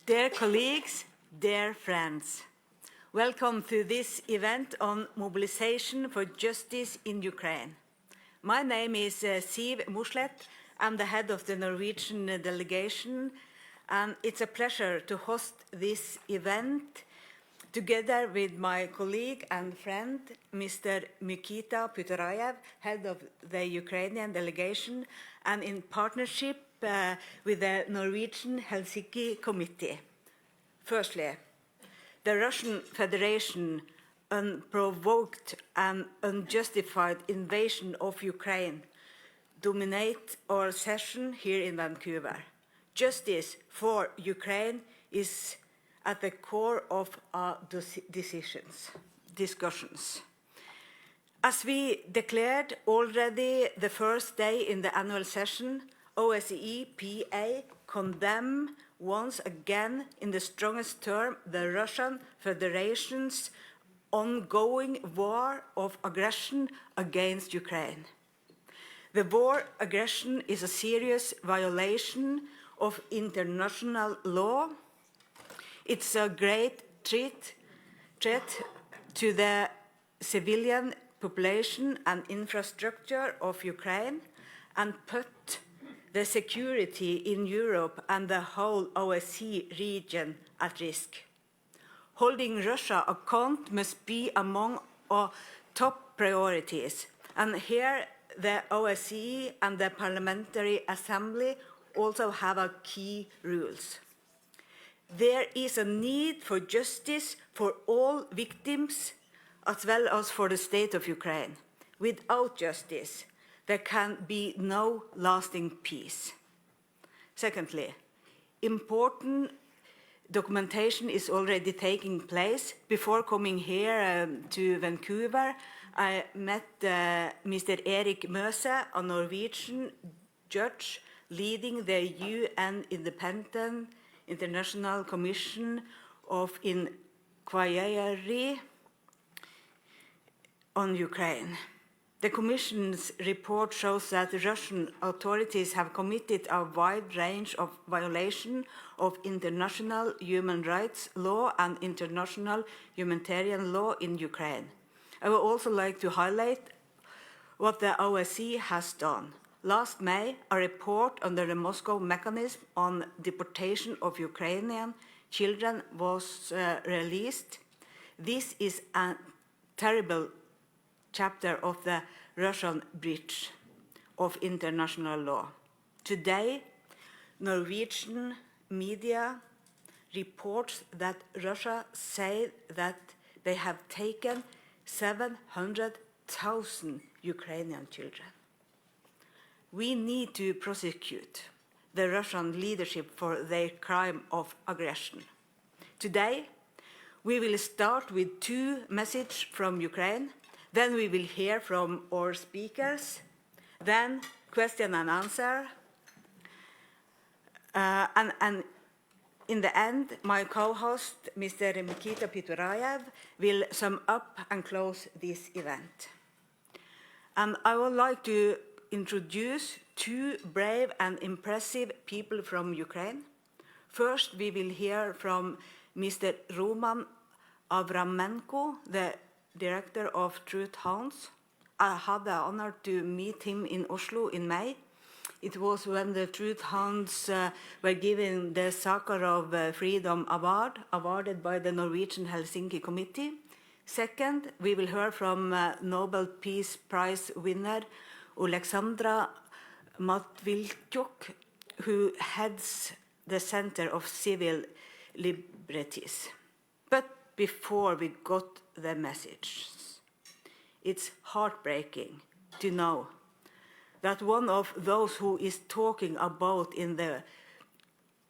Dear colleagues, dear friends, welcome to this event on mobilization for justice in Ukraine. My name is Siv Mossleth. I'm the head of the Norwegian delegation, and it's a pleasure to host this event together with my colleague and friend, Mr. Mykyta Poturaiev, head of the Ukrainian delegation, and in partnership with the Norwegian Helsinki Committee. Firstly, the Russian Federation unprovoked and unjustified invasion of Ukraine dominate our session here in Vancouver. Justice for Ukraine is at the core of our discussions. As we declared already the first day in the annual session, OSCE PA condemned once again in the strongest term the Russian Federation's ongoing war of aggression against Ukraine. The war aggression is a serious violation of international law. It's a great threat to the civilian population and infrastructure of Ukraine and put the security in Europe and the whole OSCE region at risk. Holding Russia account must be among our top priorities, and here the OSCE and the Parliamentary Assembly also have a key rules. There is a need for justice for all victims as well as for the state of Ukraine. Without justice, there can be no lasting peace. Secondly, important documentation is already taking place. Before coming here to Vancouver, I met Mr. Erik Møse, a Norwegian judge leading the UN Independent International Commission of Inquiry on Ukraine. The Commission's report shows that the Russian authorities have committed a wide range of violations of international human rights law and international humanitarian law in Ukraine. I would also like to highlight what the OSCE has done. Last May, a report under the Moscow mechanism on deportation of Ukrainian children was released. This is a terrible chapter of the Russian breach of international law. Today, Norwegian media reports that Russia said that they have taken 700,000 Ukrainian children. We need to prosecute the Russian leadership for their crime of aggression. Today, we will start with two messages from Ukraine. Then we will hear from our speakers, then question and answer, and in the end, my co-host, Mr. Mykyta Poturaiev, will sum up and close this event. And I would like to introduce two brave and impressive people from Ukraine. First, we will hear from Mr. Roman Avramenko, the Director of Truth Hounds. I had the honor to meet him in Oslo in May. It was when the Truth Hounds were given the Sakharov Freedom Award, awarded by the Norwegian Helsinki Committee. Second, we will hear from Nobel Peace Prize winner Alexandra Matvilchuk, who heads the Center of Civil Liberties. But before we got the message, it's heartbreaking to know that one of those who is talking about in the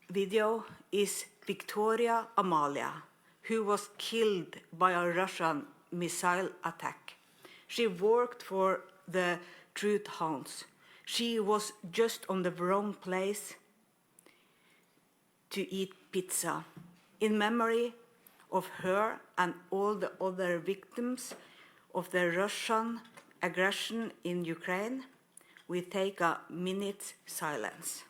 video is Victoria Amalia, who was killed by a Russian missile attack. She worked for the Truth Hounds. She was just on the wrong place to eat pizza. In memory of her and all the other victims of the Russian aggression in Ukraine, we take a minute's silence.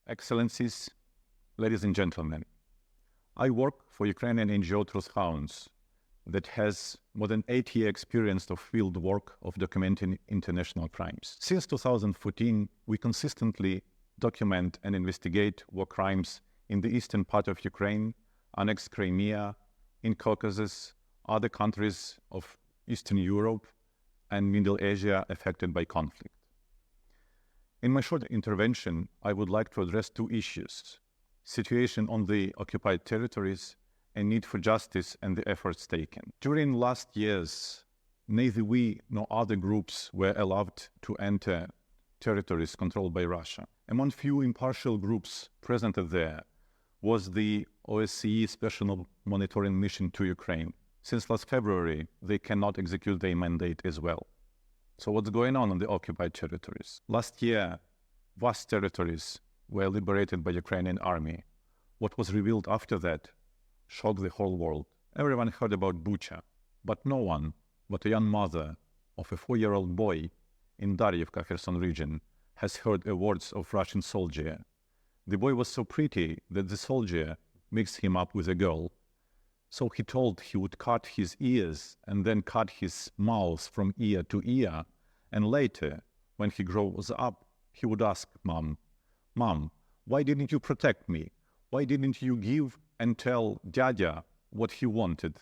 Excellencies, ladies and gentlemen, I work for Ukrainian NGO Truth Hounds that has more than 8 years experience of field work of documenting international crimes. Since 2014, we consistently document and investigate war crimes in the eastern part of Ukraine, annexed Crimea, in Caucasus, other countries of Eastern Europe, and Middle Asia affected by conflict. In my short intervention, I would like to address two issues: situation on the occupied territories and need for justice and the efforts taken. During last years, neither we nor other groups were allowed to enter territories controlled by Russia. Among few impartial groups present there was the OSCE Special Monitoring Mission to Ukraine. Since last February, they cannot execute their mandate as well. So what's going on the occupied territories? Last year, vast territories were liberated by Ukrainian army. What was revealed after that shocked the whole world. Everyone heard about Bucha, but no one but a young mother of a 4-year-old boy in Darivka, Kherson region, has heard words of Russian soldier. The boy was so pretty that the soldier mixed him up with a girl. So he told he would cut his ears and then cut his mouth from ear to ear. And later, when he grows up, he would ask Mom, why didn't you protect me? Why didn't you give and tell Dada what he wanted?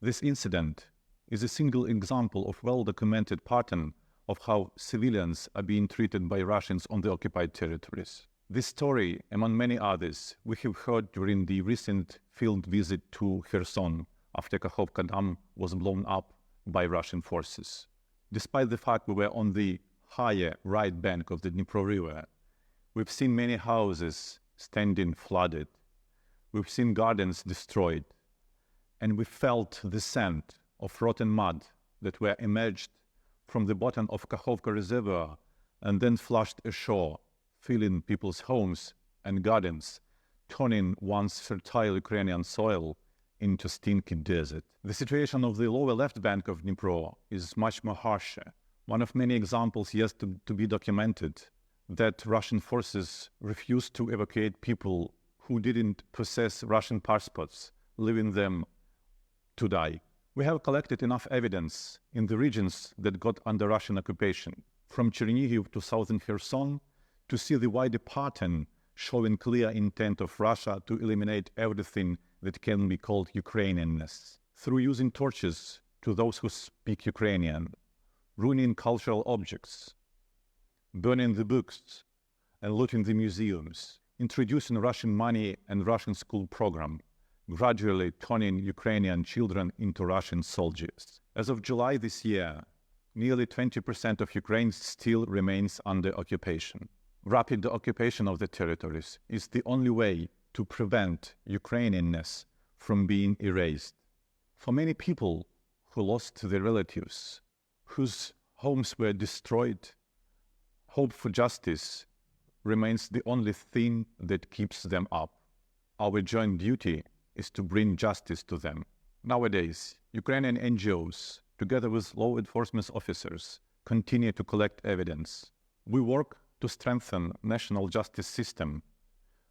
This incident is a single example of well-documented pattern of how civilians are being treated by Russians on the occupied territories. This story, among many others, we have heard during the recent field visit to Kherson after Kakhovka Dam was blown up by Russian forces. Despite the fact we were on the higher right bank of the Dnipro River, we've seen many houses standing flooded. We've seen gardens destroyed. And we felt the scent of rotten mud that were emerged from the bottom of Kakhovka Reservoir and then flushed ashore, filling people's homes and gardens, turning once fertile Ukrainian soil into stinking desert. The situation of the lower left bank of Dnipro is much more harsher. One of many examples yet to be documented, that Russian forces refused to evacuate people who didn't possess Russian passports, leaving them to die. We have collected enough evidence in the regions that got under Russian occupation, from Chernihiv to southern Kherson, to see the wider pattern showing clear intent of Russia to eliminate everything that can be called Ukrainianness, through using torches to those who speak Ukrainian, ruining cultural objects, burning the books, and looting the museums, introducing Russian money and Russian school program, gradually turning Ukrainian children into Russian soldiers. As of July this year, nearly 20% of Ukraine still remains under occupation. Rapid occupation of the territories is the only way to prevent Ukrainianness from being erased. For many people who lost their relatives, whose homes were destroyed, hope for justice remains the only thing that keeps them up. Our joint duty is to bring justice to them. Nowadays, Ukrainian NGOs, together with law enforcement officers, continue to collect evidence. We work to strengthen national justice system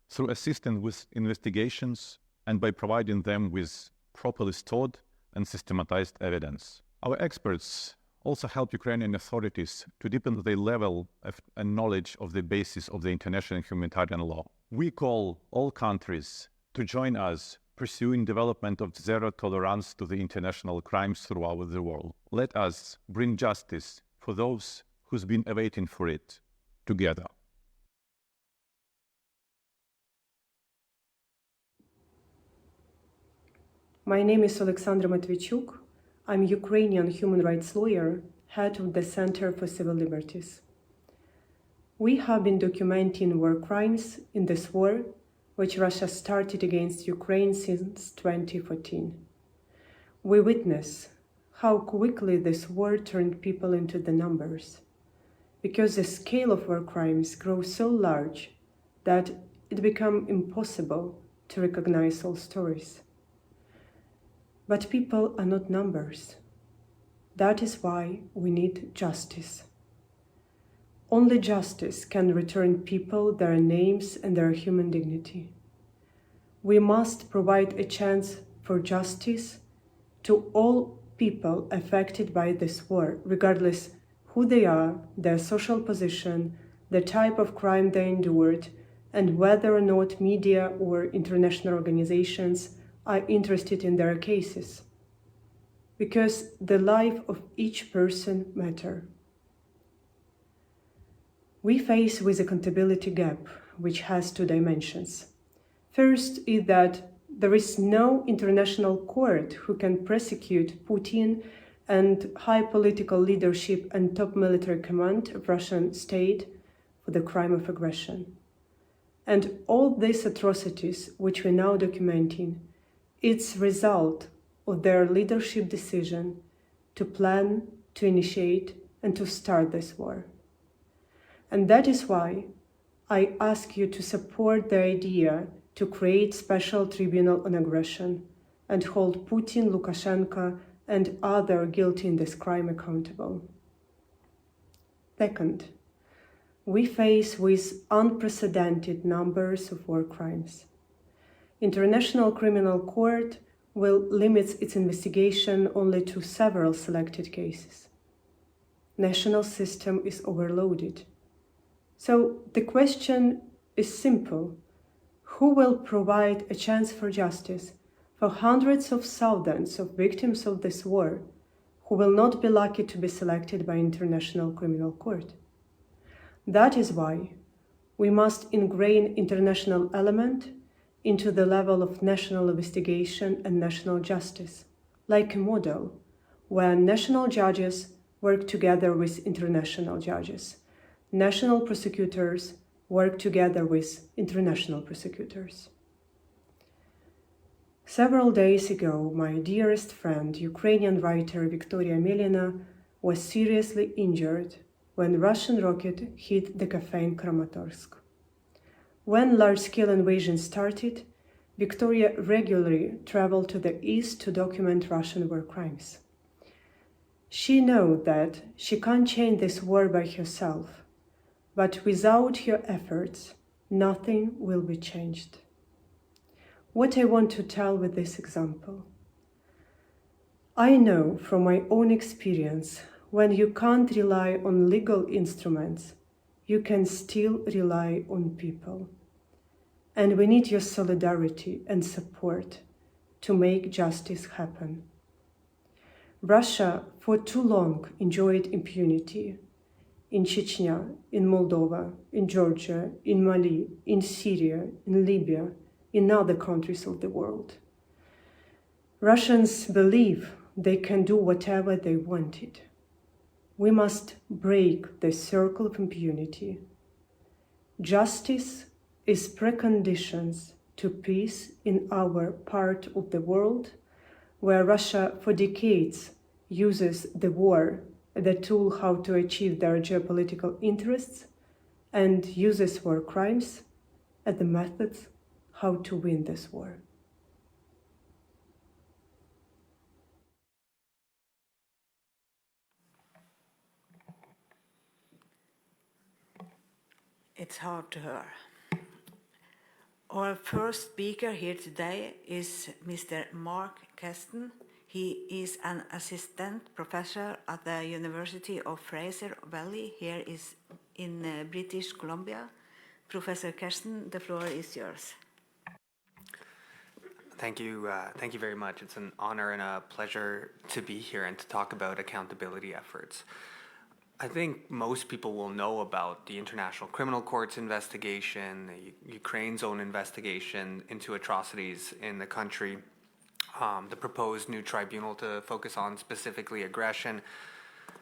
through assistance with investigations and by providing them with properly stored and systematized evidence. Our experts also help Ukrainian authorities to deepen their level of knowledge of the basis of the international humanitarian law. We call all countries to join us pursuing development of zero tolerance to the international crimes throughout the world. Let us bring justice for those who's been awaiting for it together. My name is Alexandra Matvichuk. I'm a Ukrainian human rights lawyer, head of the Center for Civil Liberties. We have been documenting war crimes in this war, which Russia started against Ukraine since 2014. We witness how quickly this war turned people into the numbers, because the scale of war crimes grows so large that it becomes impossible to recognize all stories. But people are not numbers. That is why we need justice. Only justice can return people their names and their human dignity. We must provide a chance for justice to all people affected by this war, regardless who they are, their social position, the type of crime they endured, and whether or not media or international organizations are interested in their cases. Because the life of each person matters. We face with accountability gap, which has two dimensions. First is that there is no international court who can prosecute Putin and high political leadership and top military command of Russian state for the crime of aggression. And all these atrocities, which we're now documenting, it's result of their leadership decision to plan, to initiate, and to start this war. And that is why I ask you to support the idea to create special tribunal on aggression and hold Putin, Lukashenko, and others guilty in this crime accountable. Second, we face with unprecedented numbers of war crimes. International Criminal Court will limit its investigation only to several selected cases. National system is overloaded. So the question is simple. Who will provide a chance for justice for hundreds of thousands of victims of this war who will not be lucky to be selected by International Criminal Court? That is why we must ingrain international element into the level of national investigation and national justice, like a model where national judges work together with international judges. National prosecutors work together with international prosecutors. Several days ago, my dearest friend, Ukrainian writer Victoria Melina, was seriously injured when Russian rocket hit the cafe in Kramatorsk. When large-scale invasion started, Victoria regularly traveled to the east to document Russian war crimes. She knows that she can't change this war by herself, but without her efforts, nothing will be changed. What I want to tell with this example. I know from my own experience, when you can't rely on legal instruments, you can still rely on people. And we need your solidarity and support to make justice happen. Russia for too long enjoyed impunity in Chechnya, in Moldova, in Georgia, in Mali, in Syria, in Libya, in other countries of the world. Russians believe they can do whatever they wanted. We must break the circle of impunity. Justice is preconditions to peace in our part of the world, where Russia for decades uses the war as a tool how to achieve their geopolitical interests and uses war crimes as the methods how to win this war. It's hard to hear. Our first speaker here today is Mr. Mark Keston. He is an assistant professor at the University of Fraser Valley here in British Columbia. Professor Keston, the floor is yours. Thank you very much. It's an honor and a pleasure to be here and to talk about accountability efforts. I think most people will know about the International Criminal Court's investigation, Ukraine's own investigation into atrocities in the country, the proposed new tribunal to focus on specifically aggression.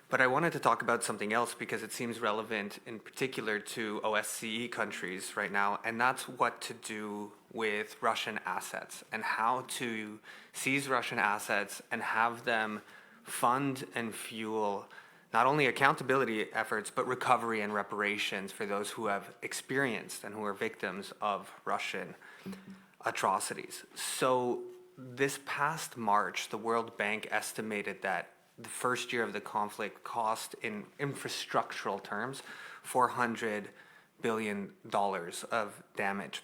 But I wanted to talk about something else because it seems relevant in particular to OSCE countries right now, and that's what to do with Russian assets and how to seize Russian assets and have them fund and fuel not only accountability efforts, but recovery and reparations for those who have experienced and who are victims of Russian atrocities. So this past March, the World Bank estimated that the first year of the conflict cost in infrastructural terms $400 billion of damage.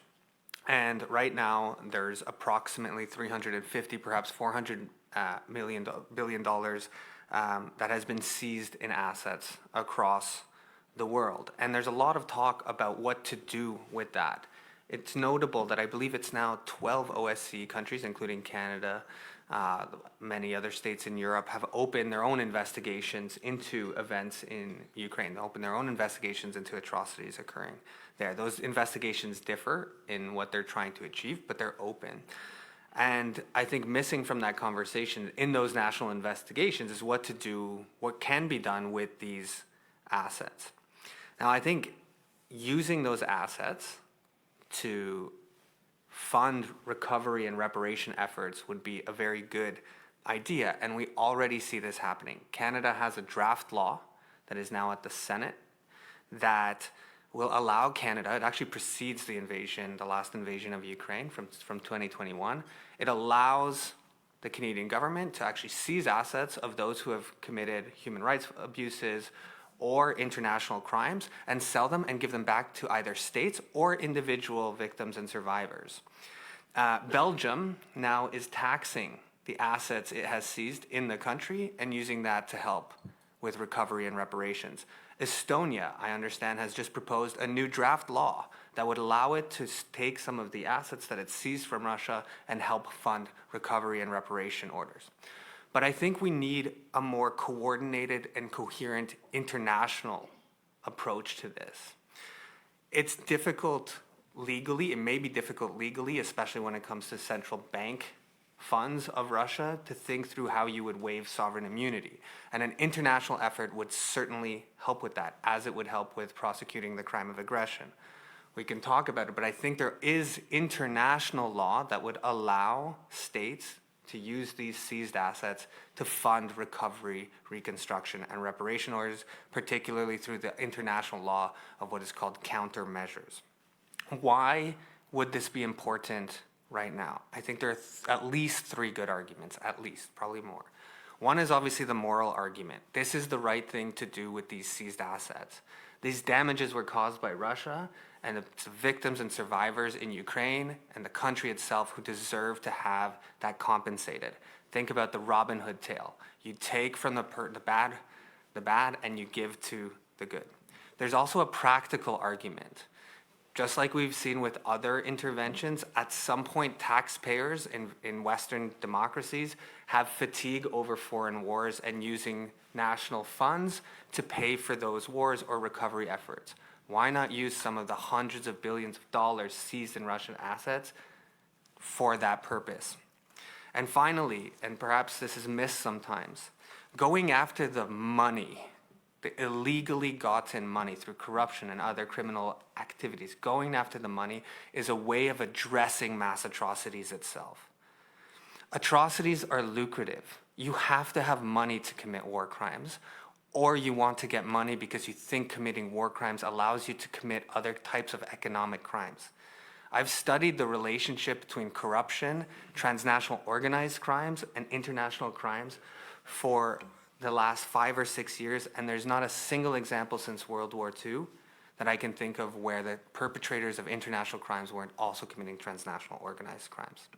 And right now there's approximately 350, perhaps $400 billion that has been seized in assets across the world. And there's a lot of talk about what to do with that. It's notable that I believe it's now 12 OSCE countries, including Canada, many other states in Europe, have opened their own investigations into events in Ukraine. They opened their own investigations into atrocities occurring there. Those investigations differ in what they're trying to achieve, but they're open. And I think missing from that conversation in those national investigations is what to do, what can be done with these assets. Now, I think using those assets to fund recovery and reparation efforts would be a very good idea, and we already see this happening. Canada has a draft law that is now at the Senate that will allow Canada, it actually precedes the invasion, the last invasion of Ukraine from 2021. It allows the Canadian government to actually seize assets of those who have committed human rights abuses or international crimes and sell them and give them back to either states or individual victims and survivors. Belgium now is taxing the assets it has seized in the country and using that to help with recovery and reparations. Estonia, I understand, has just proposed a new draft law that would allow it to take some of the assets that it seized from Russia and help fund recovery and reparation orders. But I think we need a more coordinated and coherent international approach to this. It's difficult legally, it may be difficult legally, especially when it comes to central bank funds of Russia, to think through how you would waive sovereign immunity. And an international effort would certainly help with that, as it would help with prosecuting the crime of aggression. We can talk about it, but I think there is international law that would allow states to use these seized assets to fund recovery, reconstruction, and reparation orders, particularly through the international law of what is called countermeasures. Why would this be important right now? I think there are at least three good arguments, at least, probably more. One is obviously the moral argument. This is the right thing to do with these seized assets. These damages were caused by Russia and the victims and survivors in Ukraine and the country itself who deserve to have that compensated. Think about the Robin Hood tale. You take from the bad and you give to the good. There's also a practical argument. Just like we've seen with other interventions, at some point taxpayers in Western democracies have fatigue over foreign wars and using national funds to pay for those wars or recovery efforts. Why not use some of the hundreds of billions of dollars seized in Russian assets for that purpose? And finally, and perhaps this is missed sometimes, going after the money, the illegally gotten money through corruption and other criminal activities, going after the money is a way of addressing mass atrocities itself. Atrocities are lucrative. You have to have money to commit war crimes, or you want to get money because you think committing war crimes allows you to commit other types of economic crimes. I've studied the relationship between corruption, transnational organized crimes, and international crimes for the last 5 or 6 years, and there's not a single example since World War II that I can think of where the perpetrators of international crimes weren't also committing transnational organized crimes.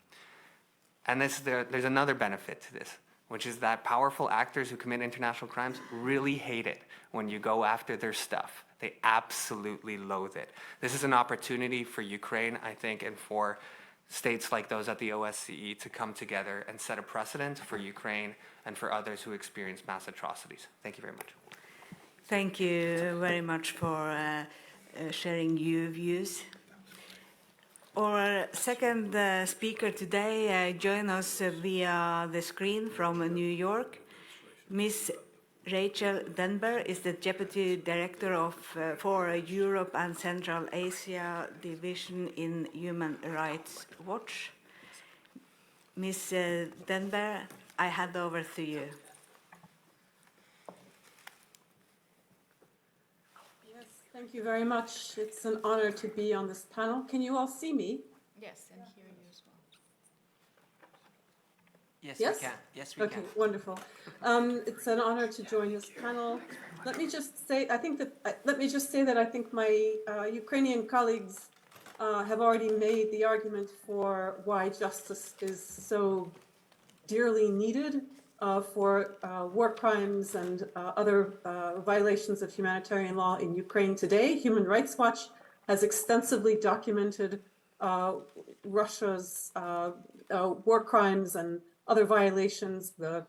And there's another benefit to this, which is that powerful actors who commit international crimes really hate it when you go after their stuff. They absolutely loathe it. This is an opportunity for Ukraine, I think, and for states like those at the OSCE to come together and set a precedent for Ukraine and for others who experience mass atrocities. Thank you very much. Thank you very much for sharing your views. Our second speaker today joins us via the screen from New York. Ms. Rachel Denber is the Deputy Director for Europe and Central Asia Division in Human Rights Watch. Ms. Denber, I hand over to you. Yes, thank you very much. It's an honor to be on this panel. Can you all see me? Yes, and hear you as well. Yes, Yes? we can. Yes, we Okay, can. wonderful. It's an honor to join this panel. Let me just say, I think my Ukrainian colleagues have already made the argument for why justice is so dearly needed for war crimes and other violations of humanitarian law in Ukraine today. Human Rights Watch has extensively documented Russia's war crimes and other violations, the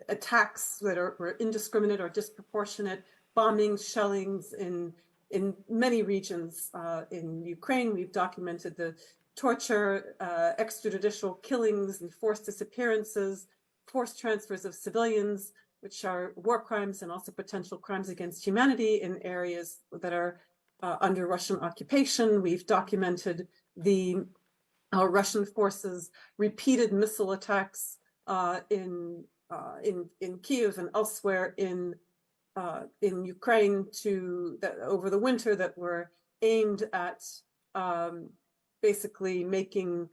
attacks that were indiscriminate or disproportionate, bombings, shellings in many regions in Ukraine. We've documented the torture, extrajudicial killings and forced disappearances, forced transfers of civilians, which are war crimes and also potential crimes against humanity in areas that are under Russian occupation. We've documented the Russian forces' repeated missile attacks in Kiev and elsewhere in Ukraine over the winter that were aimed at basically making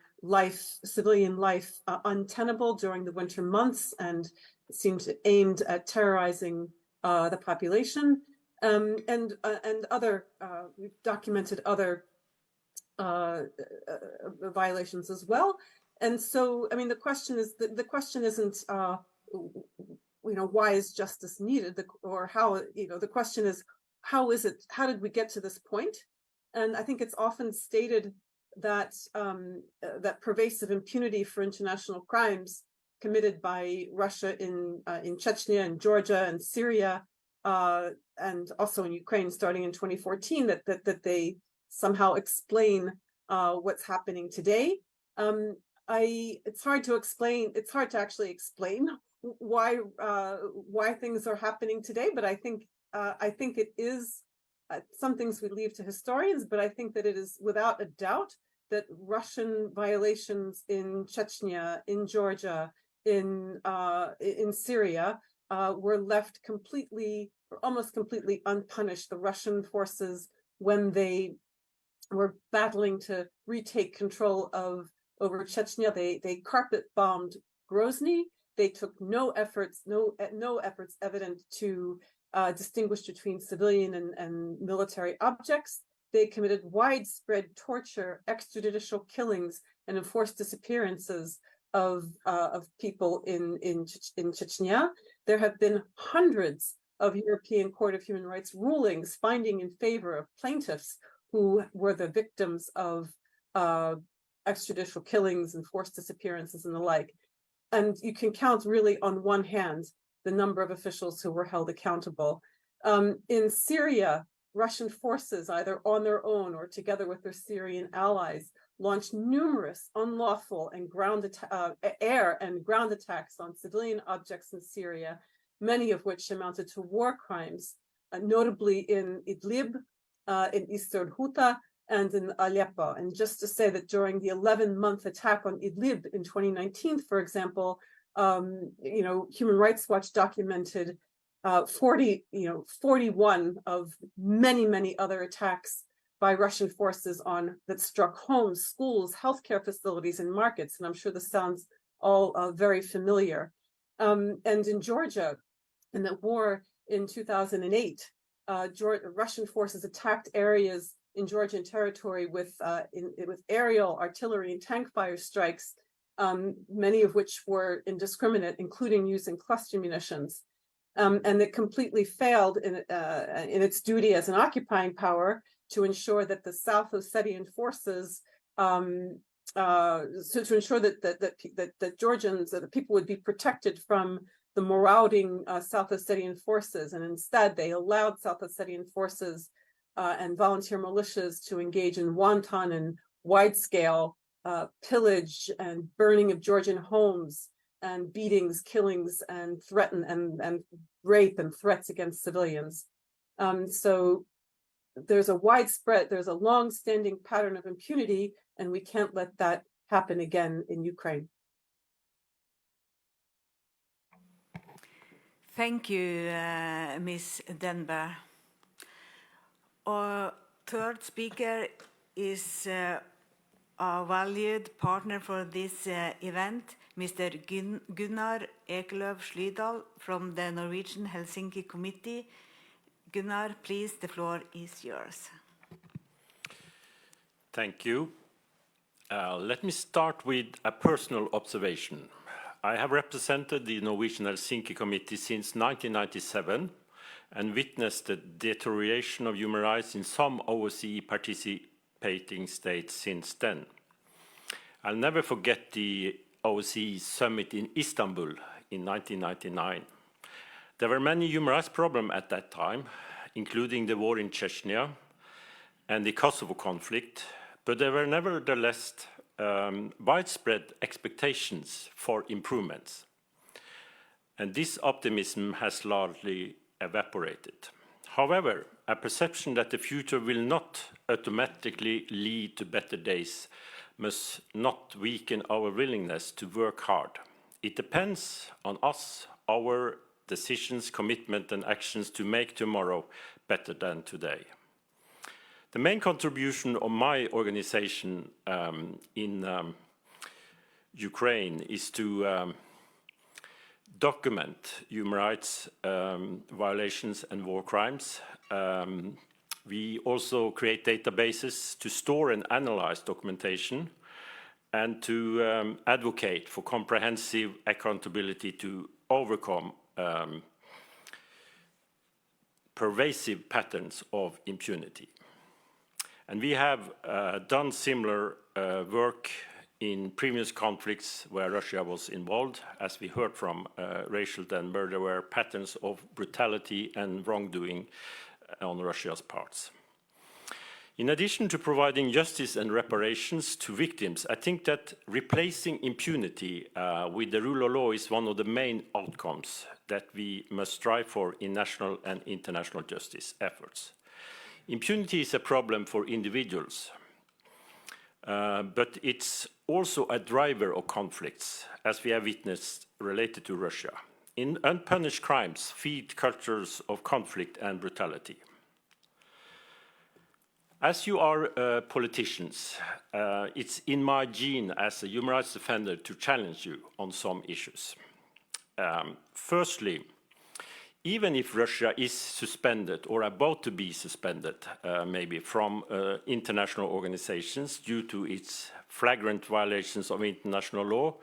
civilian life untenable during the winter months, and seemed aimed at terrorizing the population, and other we've documented other violations as well. And so, I mean, the question isn't why is justice needed, or how, the question is, how did we get to this point? And I think it's often stated that that pervasive impunity for international crimes committed by Russia in Chechnya and Georgia and Syria and also in Ukraine starting in 2014, that they somehow explain what's happening today. It's hard to actually explain why things are happening today, but I think it is some things we leave to historians, but I think that it is without a doubt that Russian violations in Chechnya, in Georgia, in Syria were left almost completely unpunished. The Russian forces, when they were battling to retake control over Chechnya, they carpet bombed Grozny. They took no efforts evident to distinguish between civilian and military objects. They committed widespread torture, extrajudicial killings, and enforced disappearances of people in Chechnya. There have been hundreds of European Court of Human Rights rulings finding in favor of plaintiffs who were the victims of extrajudicial killings and forced disappearances and the like. And you can count really on one hand the number of officials who were held accountable. In Syria, Russian forces, either on their own or together with their Syrian allies, launched numerous unlawful and air and ground attacks on civilian objects in Syria, many of which amounted to war crimes, notably in Idlib, in Eastern Ghouta, and in Aleppo. And just to say that during the 11-month attack on Idlib in 2019, for example, Human Rights Watch documented 41 of many other attacks by Russian forces that struck homes, schools, healthcare facilities, and markets. And I'm sure this sounds all very familiar. And in Georgia, in the war in 2008, Russian forces attacked areas in Georgian territory with aerial, artillery, and tank fire strikes, many of which were indiscriminate, including using cluster munitions. And it completely failed in its duty as an occupying power to ensure that the South Ossetian forces, to ensure that Georgians, that the people would be protected from the marauding South Ossetian forces. And instead, they allowed South Ossetian forces and volunteer militias to engage in wanton and wide-scale pillage and burning of Georgian homes, and beatings, killings, and rape and threats against civilians. So there's a long-standing pattern of impunity, and we can't let that happen again in Ukraine. Thank you, Ms. Denber. Our third speaker is our valued partner for this event, Mr. Gunnar Ekelöv Slydal from the Norwegian Helsinki Committee. Gunnar, please, the floor is yours. Thank you. Let me start with a personal observation. I have represented the Norwegian Helsinki Committee since 1997 and witnessed the deterioration of human rights in some OSCE participating states since then. I'll never forget the OSCE summit in Istanbul in 1999. There were many human rights problems at that time, including the war in Chechnya and the Kosovo conflict, but there were nevertheless widespread expectations for improvements. And this optimism has largely evaporated. However, a perception that the future will not automatically lead to better days must not weaken our willingness to work hard. It depends on us, our decisions, commitment, and actions to make tomorrow better than today. The main contribution of my organization in Ukraine is to document human rights violations and war crimes. We also create databases to store and analyze documentation and to advocate for comprehensive accountability to overcome pervasive patterns of impunity. And we have done similar work in previous conflicts where Russia was involved. As we heard from Rachel Denver, there were patterns of brutality and wrongdoing on Russia's parts. In addition to providing justice and reparations to victims, I think that replacing impunity with the rule of law is one of the main outcomes that we must strive for in national and international justice efforts. Impunity is a problem for individuals, but it's also a driver of conflicts, as we have witnessed related to Russia. Unpunished crimes feed cultures of conflict and brutality. As you are politicians, it's in my gene as a human rights defender to challenge you on some issues. Firstly, even if Russia is suspended or about to be suspended, maybe from international organizations due to its flagrant violations of international law,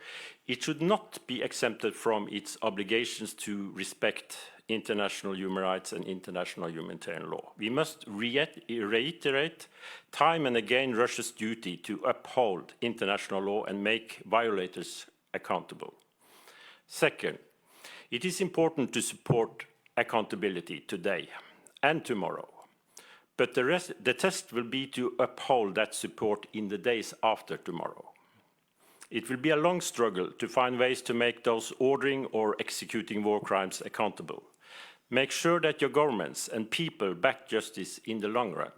it should not be exempted from its obligations to respect international human rights and international humanitarian law. We must reiterate time and again Russia's duty to uphold international law and make violators accountable. Second, it is important to support accountability today and tomorrow, but the test will be to uphold that support in the days after tomorrow. It will be a long struggle to find ways to make those ordering or executing war crimes accountable. Make sure that your governments and people back justice in the long run,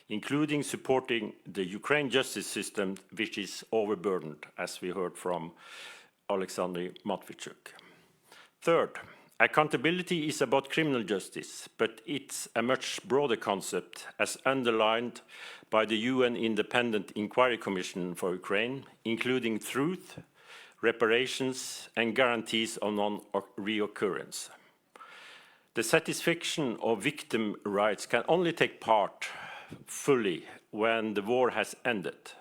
including supporting the Ukraine justice system, which is overburdened, as we heard from Alexander Matvichuk. Third, accountability is about criminal justice, but it's a much broader concept, as underlined by the UN Independent Inquiry Commission for Ukraine, including truth, reparations, and guarantees of non-reoccurrence. The satisfaction of victim rights can only take part fully when the war has ended,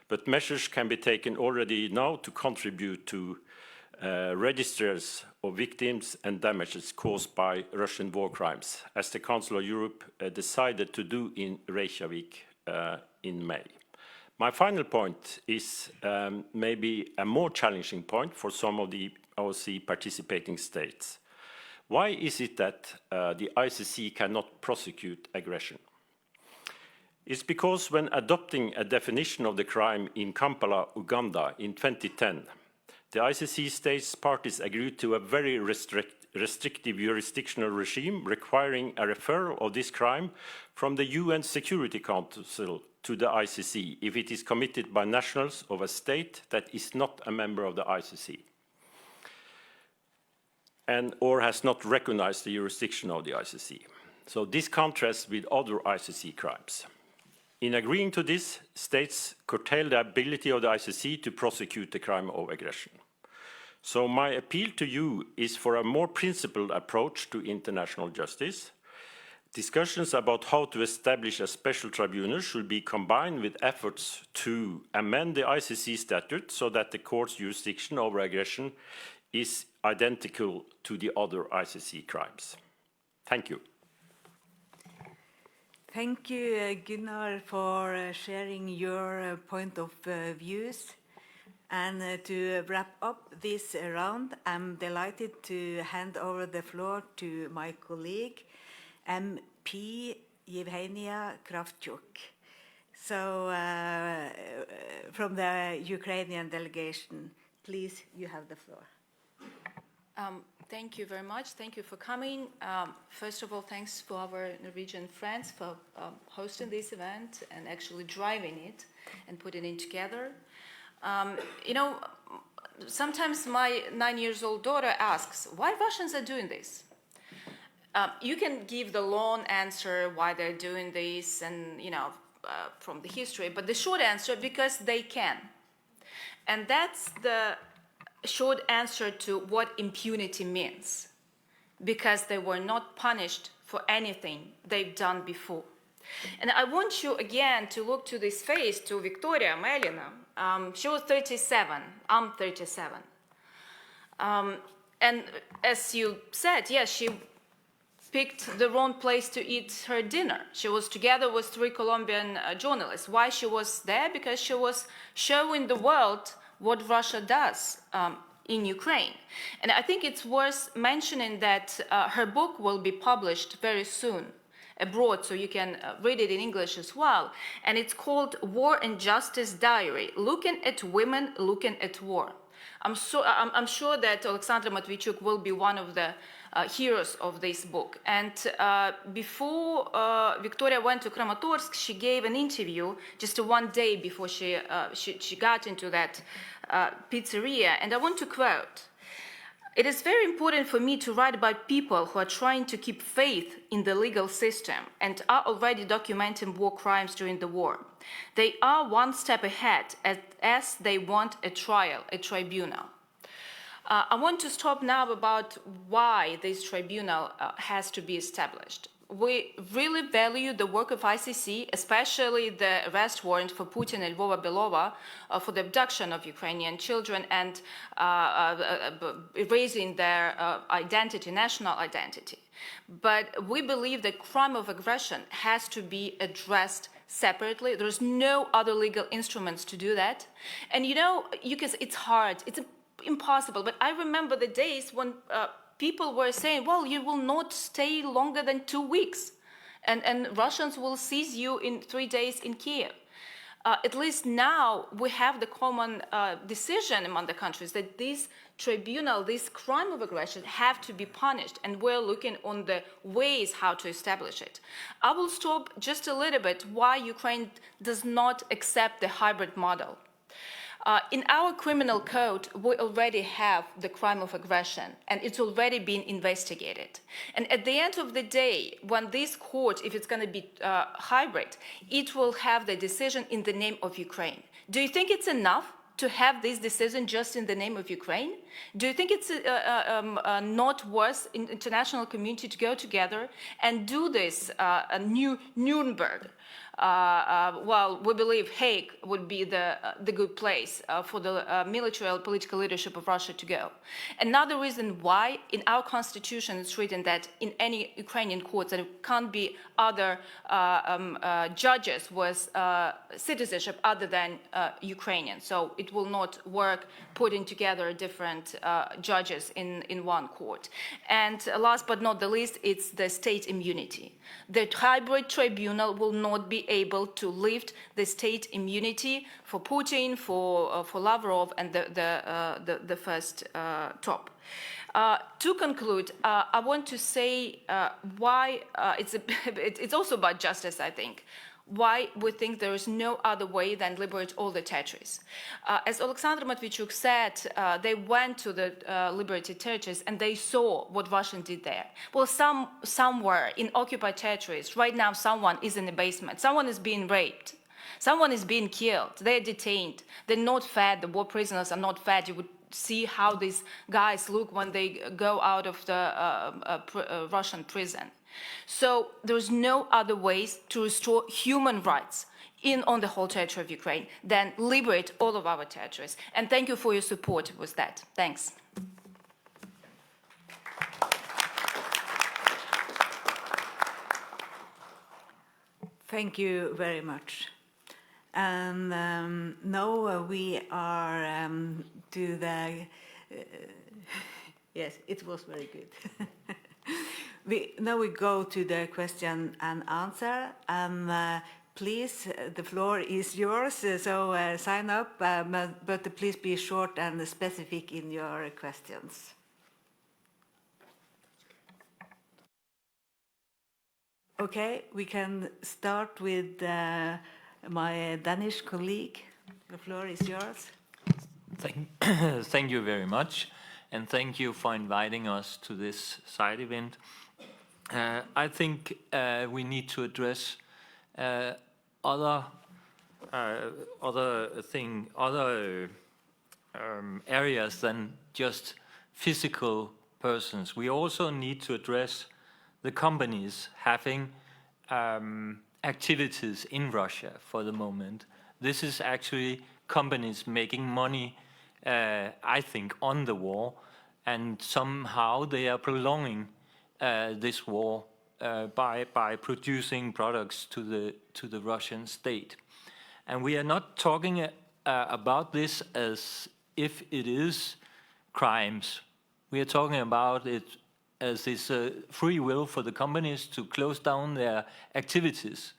but measures can be taken already now to contribute to registers of victims and damages caused by Russian war crimes, as the Council of Europe decided to do in Reykjavik in May. My final point is maybe a more challenging point for some of the OSCE participating states. Why is it that the ICC cannot prosecute aggression? It's because when adopting a definition of the crime in Kampala, Uganda in 2010, the ICC states parties agreed to a very restrictive jurisdictional regime requiring a referral of this crime from the UN Security Council to the ICC if it is committed by nationals of a state that is not a member of the ICC and or has not recognized the jurisdiction of the ICC. So this contrasts with other ICC crimes. In agreeing to this, states curtail the ability of the ICC to prosecute the crime of aggression. So my appeal to you is for a more principled approach to international justice. Discussions about how to establish a special tribunal should be combined with efforts to amend the ICC statute so that the court's jurisdiction over aggression is identical to the other ICC crimes. Thank you. Thank you, Gunnar, for sharing your point of views. And to wrap up this round, I'm delighted to hand over the floor to my colleague, MP Mykyta Poturaiev. So, from the Ukrainian delegation, please, you have the floor. Thank you very much. Thank you for coming. First of all, thanks for our Norwegian friends for hosting this event and actually driving it and putting it together. You know, sometimes my 9-year-old daughter asks, why Russians are doing this? You can give the long answer why they're doing this and, you know, from the history, but the short answer, because they can. And that's the short answer to what impunity means, because they were not punished for anything they've done before. And I want you again to look to this face, to Victoria Melina. She was 37, I'm 37. And as you said, yes, she picked the wrong place to eat her dinner. She was together with 3 Colombian journalists. Why she was there? Because she was showing the world what Russia does in Ukraine. And I think it's worth mentioning that her book will be published very soon abroad, so you can read it in English as well. And it's called War and Justice Diary, Looking at Women, Looking at War. I'm sure that Alexandra Matviichuk will be one of the heroes of this book. And before Victoria went to Kramatorsk, she gave an interview just one day before she got into that pizzeria. And I want to quote, "It is very important for me to write about people who are trying to keep faith in the legal system and are already documenting war crimes during the war. They are one step ahead as they want a trial, a tribunal." I want to stop now about why this tribunal has to be established. We really value the work of ICC, especially the arrest warrant for Putin and Lvova Belova for the abduction of Ukrainian children and erasing their identity, national identity. But we believe that crime of aggression has to be addressed separately. There's no other legal instruments to do that. And you know, it's hard, it's impossible, but I remember the days when people were saying, well, you will not stay longer than 2 weeks, and Russians will seize you in 3 days in Kiev. At least now we have the common decision among the countries that this tribunal, this crime of aggression, have to be punished, and we're looking on the ways how to establish it. I will stop just a little bit why Ukraine does not accept the hybrid model. In our criminal code, we already have the crime of aggression, and it's already been investigated. And at the end of the day, when this court, if it's going to be hybrid, it will have the decision in the name of Ukraine. Do you think it's enough to have this decision just in the name of Ukraine? Do you think it's not worth in the international community to go together and do this a new Nuremberg? Well, we believe Hague would be the good place for the military or political leadership of Russia to go. Another reason why in our constitution it's written that in any Ukrainian courts there can't be other judges with citizenship other than Ukrainian. So it will not work putting together different judges in one court. And last but not the least, it's the state immunity. The hybrid tribunal will not be able to lift the state immunity for Putin, for Lavrov, and the first top. To conclude, I want to say why it's also about justice, I think. why we think there is no other way than liberate all the territories. As Alexander Matvichuk said, they went to the liberated territories and they saw what Russia did there. Well, somewhere in occupied territories, right now someone is in the basement, someone is being raped, someone is being killed, they're detained, they're not fed, the war prisoners are not fed. You would see how these guys look when they go out of the Russian prison. So there's no other ways to restore human rights on the whole territory of Ukraine than liberate all of our territories. And thank you for your support with that. Thanks. Thank you very much. And now we are to the... yes, it was very good. Now we go to the question and answer. Please, the floor is yours, so sign up, but please be short and specific in your questions. Okay, we can start with my Danish colleague. The floor is yours. Thank you very much, and thank you for inviting us to this side event. I think we need to address other areas than just physical persons. We also need to address the companies having activities in Russia for the moment. This is actually companies making money, I think, on the war, and somehow they are prolonging this war by producing products to the Russian state. And we are not talking about this as if it is crimes. We are talking about it as this free will for the companies to close down their activities.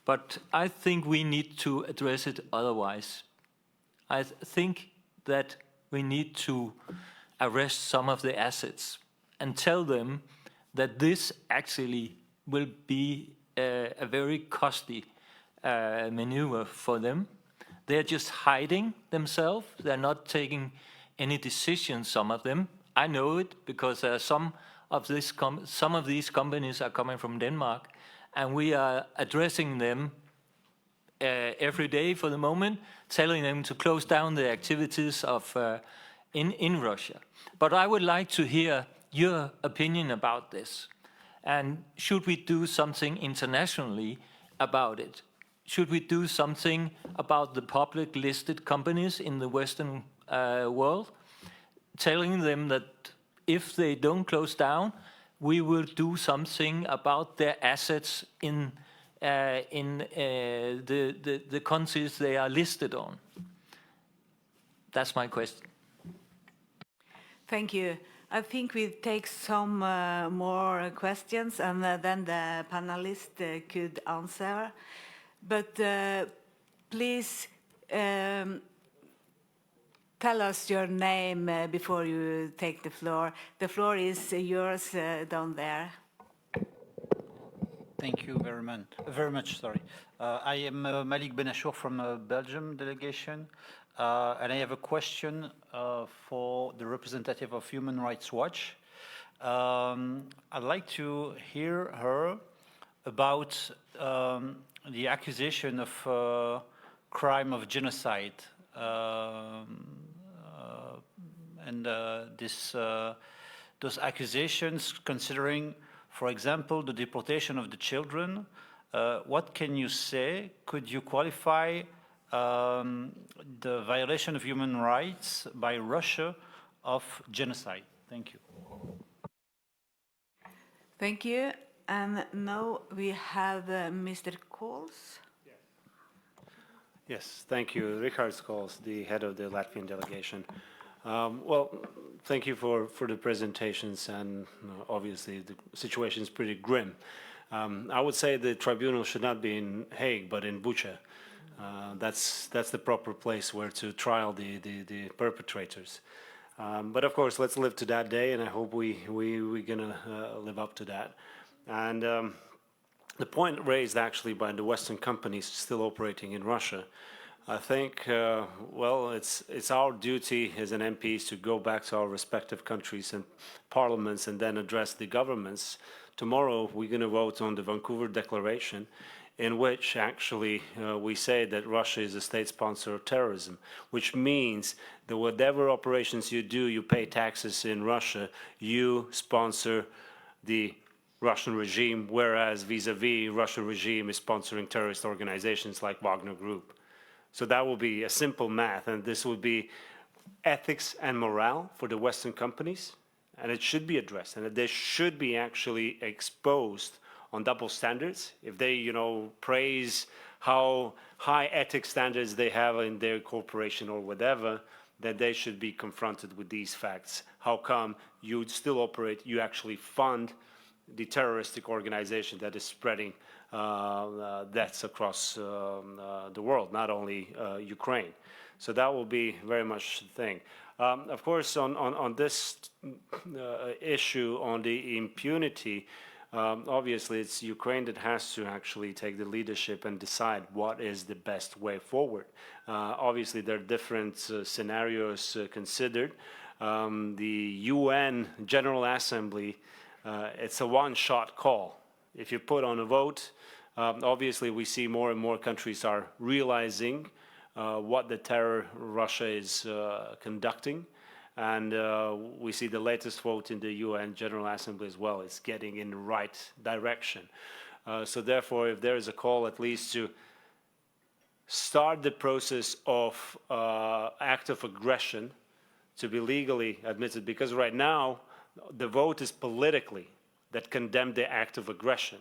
But I think we need to address it otherwise. I think that we need to arrest some of the assets and tell them that this actually will be a very costly maneuver for them. They're just hiding themselves. They're not taking any decisions, some of them. I know it because some of these companies are coming from Denmark, and we are addressing them every day for the moment, telling them to close down their activities in Russia. But I would like to hear your opinion about this. And should we do something internationally about it? Should we do something about the public listed companies in the Western world, telling them that if they don't close down, we will do something about their assets in the countries they are listed on? That's my question. Thank you. I think we take some more questions, and then the panelists could answer. But please tell us your name before you take the floor. The floor is yours down there. Thank you very much. I am Malik Benachour from the Belgium delegation, and I have a question for the representative of Human Rights Watch. I'd like to hear her about the accusation of crime of genocide, and those accusations considering, for example, the deportation of the children. What can you say? Could you qualify the violation of human rights by Russia of genocide? Thank you. Thank you. And now we have Mr. Kohls. Yes, thank you. Richard Kohls, the head of the Latvian delegation. Well, thank you for the presentations, and obviously the situation is pretty grim. I would say the tribunal should not be in Hague, but in Bucha. That's the proper place where to trial the perpetrators. But of course, let's live to that day, and I hope we're gonna live up to that. And the point raised actually by the Western companies still operating in Russia, I think, well, it's our duty as an MPs to go back to our respective countries and parliaments and then address the governments. Tomorrow we're going to vote on the Vancouver Declaration, in which actually we say that Russia is a state sponsor of terrorism, which means that whatever operations you do, you pay taxes in Russia, you sponsor the Russian regime, whereas vis-a-vis Russian regime is sponsoring terrorist organizations like Wagner Group. So that will be a simple math, and this would be ethics and morale for the Western companies, and it should be addressed, and they should be actually exposed on double standards. If they, you know, praise how high ethics standards they have in their corporation or whatever, that they should be confronted with these facts. How come you still operate, you actually fund the terroristic organization that is spreading deaths across the world, not only Ukraine. So that will be very much the thing. Of course, on this issue on the impunity, obviously it's Ukraine that has to actually take the leadership and decide what is the best way forward. Obviously, there are different scenarios considered. The UN General Assembly, it's a one-shot call. If you put on a vote, obviously we see more and more countries are realizing what the terror Russia is conducting, and we see the latest vote in the UN General Assembly as well. It's getting in the right direction. So therefore, if there is a call at least to start the process of act of aggression to be legally admitted, because right now the vote is politically that condemned the act of aggression.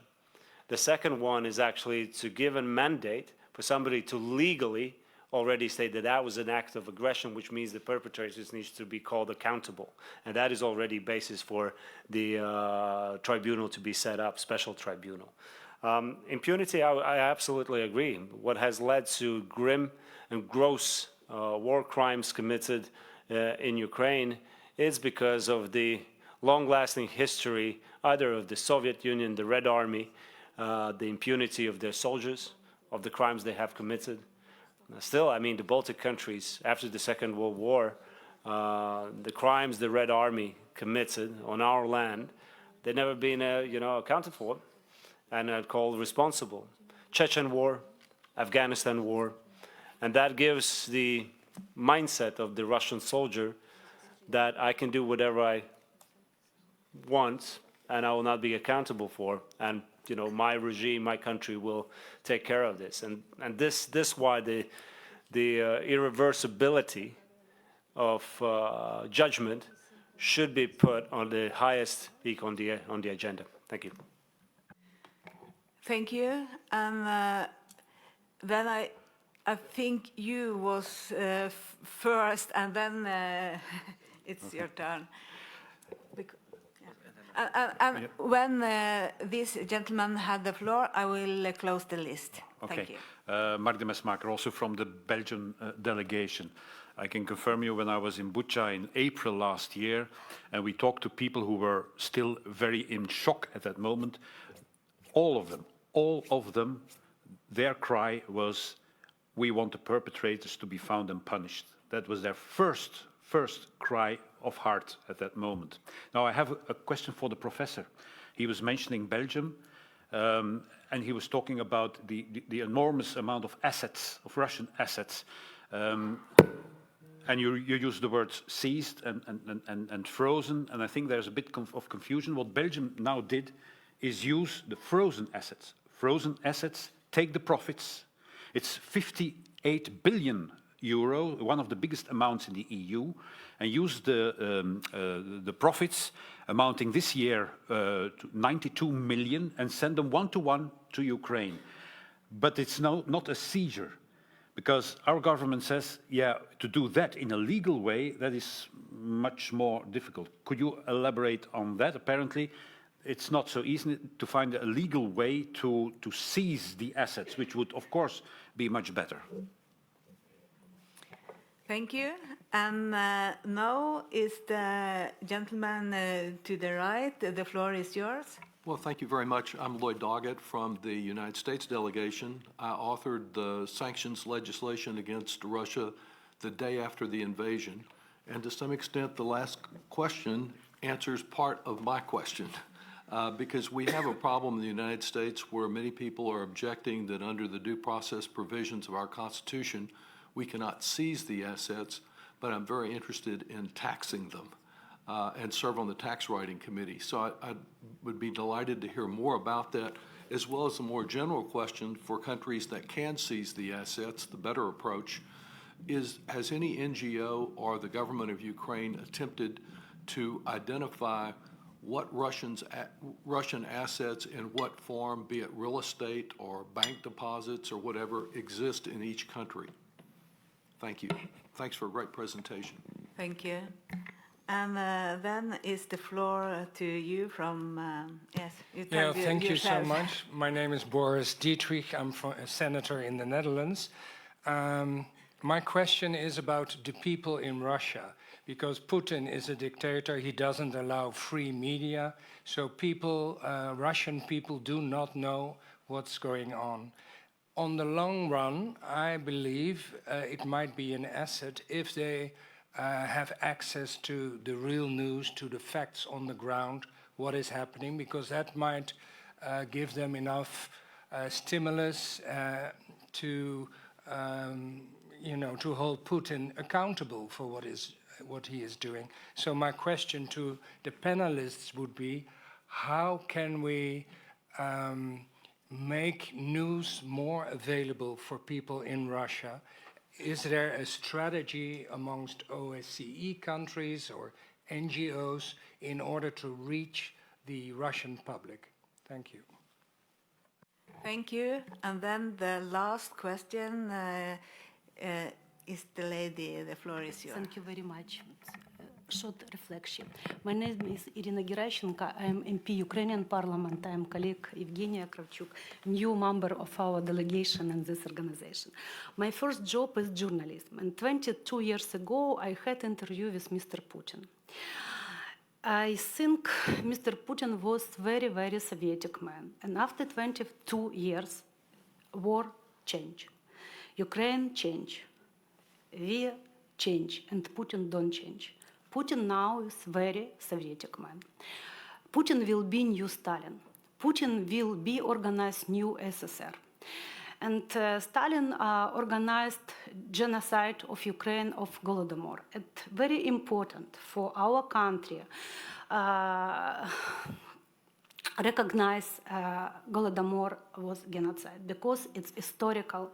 The second one is actually to give a mandate for somebody to legally already state that that was an act of aggression, which means the perpetrators needs to be called accountable. And that is already basis for the tribunal to be set up, special tribunal. Impunity, I absolutely agree. What has led to grim and gross war crimes committed in Ukraine is because of the long-lasting history either of the Soviet Union, the Red Army, the impunity of their soldiers, of the crimes they have committed. Still, I mean, the Baltic countries, after the Second World War, the crimes the Red Army committed on our land, they've never been, accounted for and called responsible. Chechen War, Afghanistan War, and that gives the mindset of the Russian soldier that I can do whatever I want and I will not be accountable for, and my regime, my country will take care of this. And this why the irreversibility of judgment should be put on the highest peak on the agenda. Thank you. Thank you. And then I think you was first, and then it's your turn. And when this gentleman had the floor, I will close the list. Okay. Thank you. Mark de Mesmaker, also from the Belgian delegation. I can confirm you when I was in Bucha in April last year, and we talked to people who were still very in shock at that moment. All of them, their cry was, we want the perpetrators to be found and punished. That was their first cry of heart at that moment. Now, I have a question for the professor. He was mentioning Belgium, and he was talking about the enormous amount of assets, of Russian assets. And you used the words seized and frozen, and I think there's a bit of confusion. What Belgium now did is use the frozen assets. Frozen assets, take the profits. It's 58 billion euro, one of the biggest amounts in the EU, and use the profits amounting this year to 92 million and send them one-to-one to Ukraine. But it's not a seizure, because our government says, yeah, to do that in a legal way, that is much more difficult. Could you elaborate on that? Apparently, it's not so easy to find a legal way to seize the assets, which would, of course, be much better. Thank you. And now is the gentleman to the right. The floor is yours. Well, thank you very much. I'm Lloyd Doggett from the United States delegation. I authored the sanctions legislation against Russia the day after the invasion. And to some extent, the last question answers part of my question. Because we have a problem in the United States where many people are objecting that under the due process provisions of our Constitution, we cannot seize the assets, but I'm very interested in taxing them. And serve on the tax writing committee. So I would be delighted to hear more about that, as well as a more general question for countries that can seize the assets. The better approach is, has any NGO or the government of Ukraine attempted to identify what Russian assets in what form, be it real estate or bank deposits or whatever, exist in each country? Thank you. Thanks for a great presentation. Thank you. And then is the floor to you from, yes. Thank you so much. My name is Boris Dietrich. I'm a senator in the Netherlands. My question is about the people in Russia, because Putin is a dictator. He doesn't allow free media. So people, Russian people do not know what's going on. On the long run, I believe it might be an asset if they have access to the real news, to the facts on the ground, what is happening, because that might give them enough stimulus to, to hold Putin accountable for what he is doing. So my question to the panelists would be, how can we make news more available for people in Russia? Is there a strategy amongst OSCE countries or NGOs in order to reach the Russian public? Thank you. Thank you. And then the last question is the lady. The floor is yours. Thank you very much. Short reflection. My name is Irina Gerashchenko. I am MP Ukrainian Parliament. I am colleague Evgenia Kravchuk, new member of our delegation in this organization. My first job is journalism, and 22 years ago I had an interview with Mr. Putin. I think Mr. Putin was very, very Soviet man, and after 22 years, war changed. Ukraine changed. We change, and Putin don't change. Putin now is very Soviet man. Putin will be new Stalin. Putin will be organized new SSR. And Stalin organized genocide of Ukraine of Holodomor. It's very important for our country recognize Holodomor was genocide because it's historical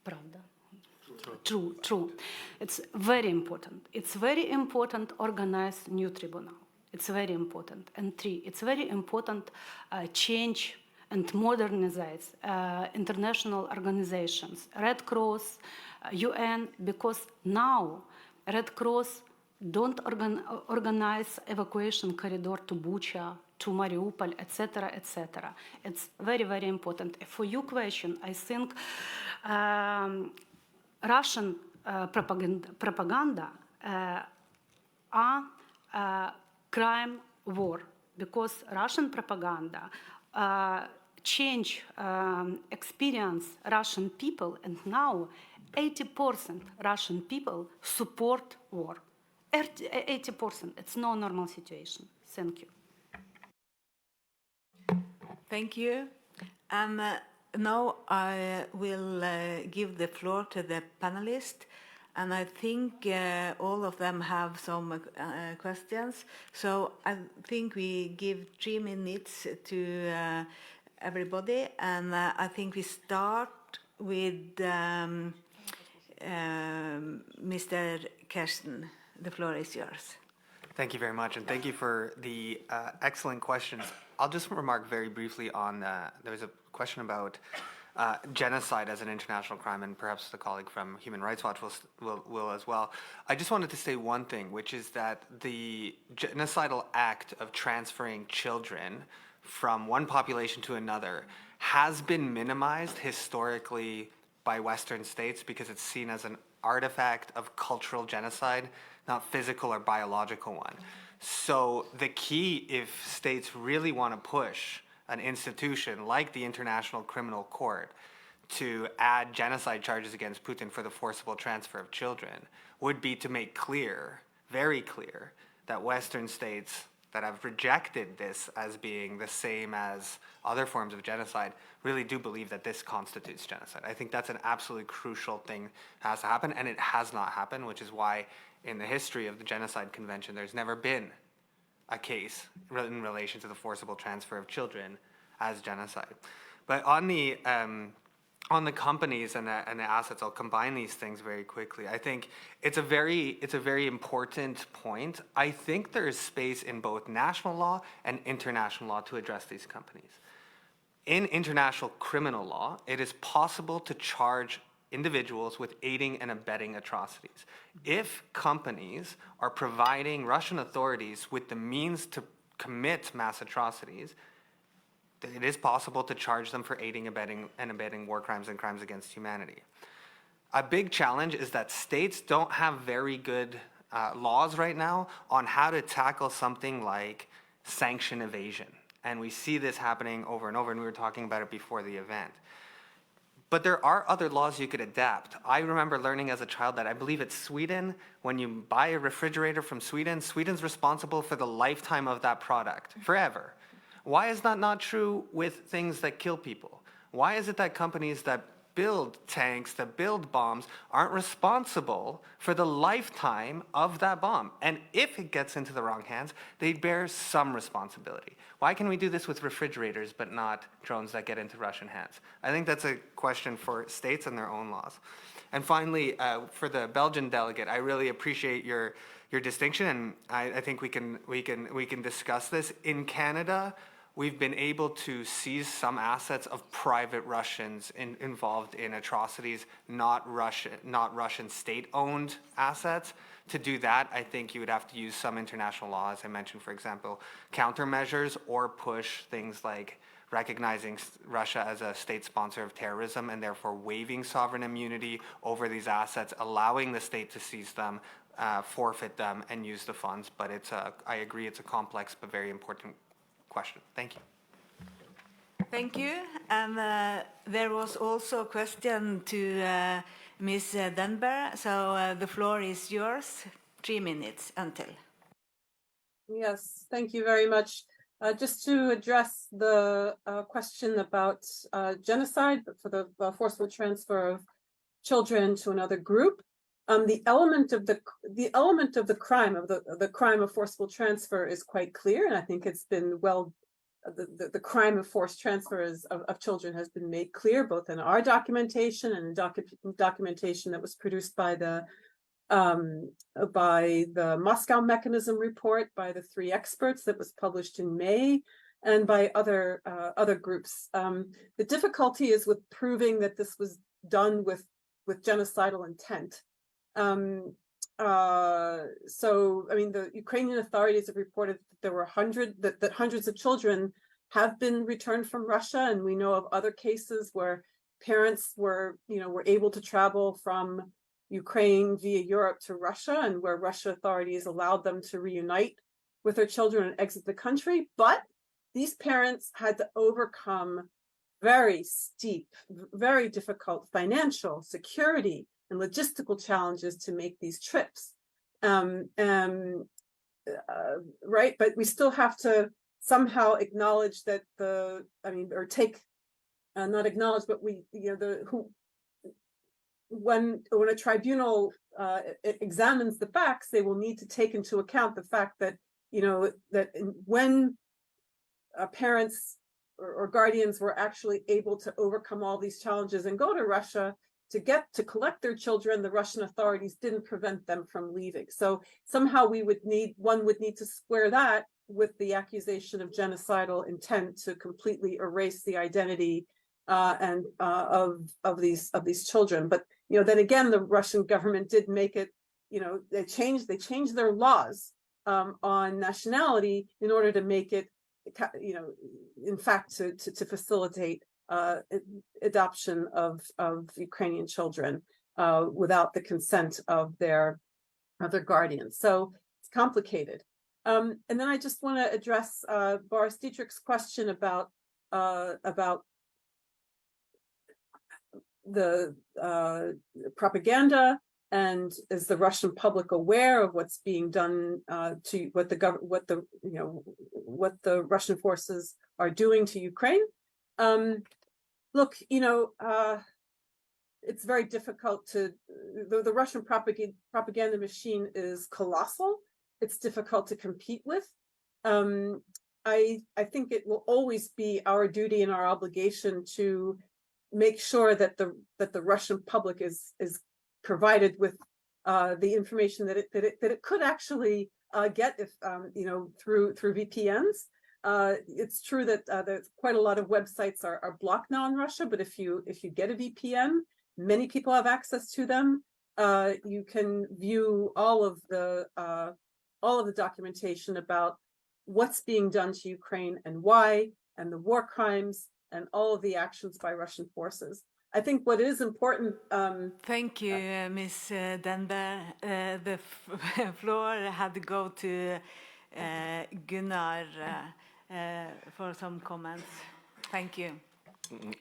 pravda. True. It's very important. It's very important organize new tribunal. It's very important. And three, it's very important change and modernize international organizations, Red Cross, UN, because now Red Cross don't organize evacuation corridor to Bucha, to Mariupol, etc., etc. It's very, very important. For your question, I think Russian propaganda are crime war, because Russian propaganda change experience Russian people, and now 80% Russian people support war. 80%. It's no normal situation. Thank you. Thank you. Now I will give the floor to the panelists, and I think all of them have some questions. So I think we give 3 minutes to everybody, and I think we start with Mr. Kersten. The floor is yours. Thank you very much, and thank you for the excellent questions. I'll just remark very briefly on, there was a question about genocide as an international crime, and perhaps the colleague from Human Rights Watch will as well. I just wanted to say one thing, which is that the genocidal act of transferring children from one population to another has been minimized historically by Western states because it's seen as an artifact of cultural genocide, not physical or biological one. So the key, if states really want to push an institution like the International Criminal Court to add genocide charges against Putin for the forcible transfer of children, would be to make clear, very clear, that Western states that have rejected this as being the same as other forms of genocide really do believe that this constitutes genocide. I think that's an absolutely crucial thing that has to happen, and it has not happened, which is why in the history of the Genocide Convention, there's never been a case in relation to the forcible transfer of children as genocide. But on the companies and the assets, I'll combine these things very quickly. I think it's a very important point. I think there is space in both national law and international law to address these companies. In international criminal law, it is possible to charge individuals with aiding and abetting atrocities. If companies are providing Russian authorities with the means to commit mass atrocities, it is possible to charge them for aiding, abetting war crimes and crimes against humanity. A big challenge is that states don't have very good laws right now on how to tackle something like sanction evasion. And we see this happening over and over, and we were talking about it before the event. But there are other laws you could adapt. I remember learning as a child that I believe it's Sweden, when you buy a refrigerator from Sweden, Sweden's responsible for the lifetime of that product, forever. Why is that not true with things that kill people? Why is it that companies that build tanks, that build bombs, aren't responsible for the lifetime of that bomb? And if it gets into the wrong hands, they bear some responsibility. Why can we do this with refrigerators but not drones that get into Russian hands? I think that's a question for states and their own laws. And finally, for the Belgian delegate, I really appreciate your distinction, and I think we can discuss this. In Canada, we've been able to seize some assets of private Russians involved in atrocities, not Russian state-owned assets. To do that, I think you would have to use some international law, as I mentioned, for example, countermeasures, or push things like recognizing Russia as a state sponsor of terrorism and therefore waiving sovereign immunity over these assets, allowing the state to seize them, forfeit them, and use the funds. But I agree, it's a complex but very important question. Thank you. Thank you. And there was also a question to Ms. Denber. So the floor is yours. 3 minutes until. Yes, thank you very much. Just to address the question about genocide, but for the forceful transfer of children to another group, the element of the crime of forcible transfer is quite clear, and I think it's been the crime of forced transfers of children has been made clear both in our documentation and documentation that was produced by the Moscow Mechanism report by the 3 experts that was published in May, and by other groups. The difficulty is with proving that this was done with genocidal intent. So, I mean, the Ukrainian authorities have reported that there were that hundreds of children have been returned from Russia, and we know of other cases where parents were able to travel from Ukraine via Europe to Russia, and where Russia authorities allowed them to reunite with their children and exit the country. But these parents had to overcome very steep, very difficult financial, security, and logistical challenges to make these trips. Right, but we still have to somehow acknowledge that not acknowledge, but when a tribunal examines the facts, they will need to take into account the fact that when parents or guardians were actually able to overcome all these challenges and go to Russia to collect their children, the Russian authorities didn't prevent them from leaving. So somehow one would need to square that with the accusation of genocidal intent to completely erase the identity of these children. But then again, the Russian government did make it. They changed their laws on nationality in order to make it, in fact, to facilitate adoption of Ukrainian children without the consent of their guardians. So it's complicated. And then I just want to address Boris Dietrich's question about the propaganda, and is the Russian public aware of what's being done to what the Russian forces are doing to Ukraine? Look, it's very difficult to, the Russian propaganda machine is colossal. It's difficult to compete with. I think it will always be our duty and our obligation to make sure that the Russian public is provided with the information that it could actually get if through VPNs. It's true that there's quite a lot of websites are blocked now in Russia, but if you get a VPN, many people have access to them. You can view all of the documentation about what's being done to Ukraine and why, and the war crimes and all of the actions by Russian forces. I think what is important. Thank you, Ms. Denber. The floor had to go to Gunnar for some comments. Thank you.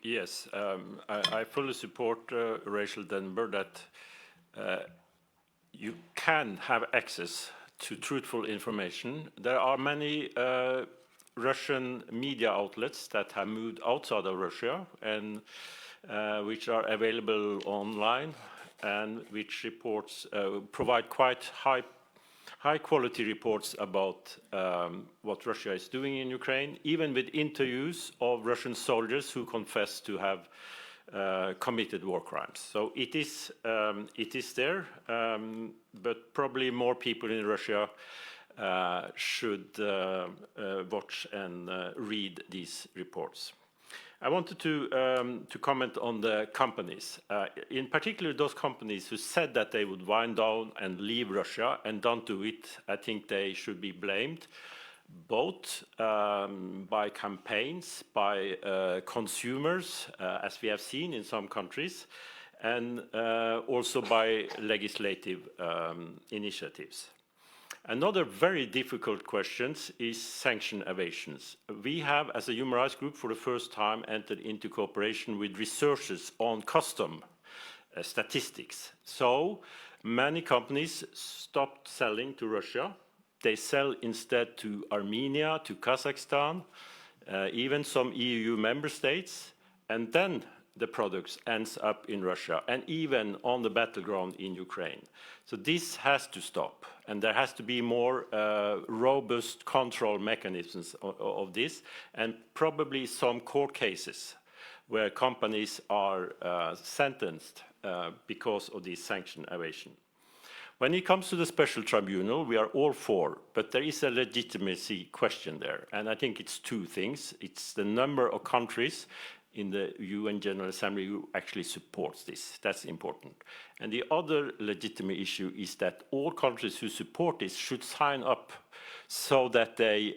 Yes, I fully support Rachel Denber that you can have access to truthful information. There are many Russian media outlets that have moved outside of Russia and which are available online and which reports provide quite high quality reports about what Russia is doing in Ukraine, even with interviews of Russian soldiers who confess to have committed war crimes. So it is there, but probably more people in Russia should watch and read these reports. I wanted to comment on the companies, in particular those companies who said that they would wind down and leave Russia and don't do it. I think they should be blamed, both by campaigns, by consumers, as we have seen in some countries, and also by legislative initiatives. Another very difficult question is sanction evasions. We have, as a human rights group, for the first time entered into cooperation with researchers on custom statistics. So many companies stopped selling to Russia. They sell instead to Armenia, to Kazakhstan, even some EU member states, and then the products ends up in Russia and even on the battleground in Ukraine. So this has to stop, and there has to be more robust control mechanisms of this, and probably some court cases where companies are sentenced because of this sanction evasion. When it comes to the special tribunal, we are all for, but there is a legitimacy question there, and I think it's two things. It's the number of countries in the UN General Assembly who actually supports this. That's important. And the other legitimate issue is that all countries who support this should sign up so that they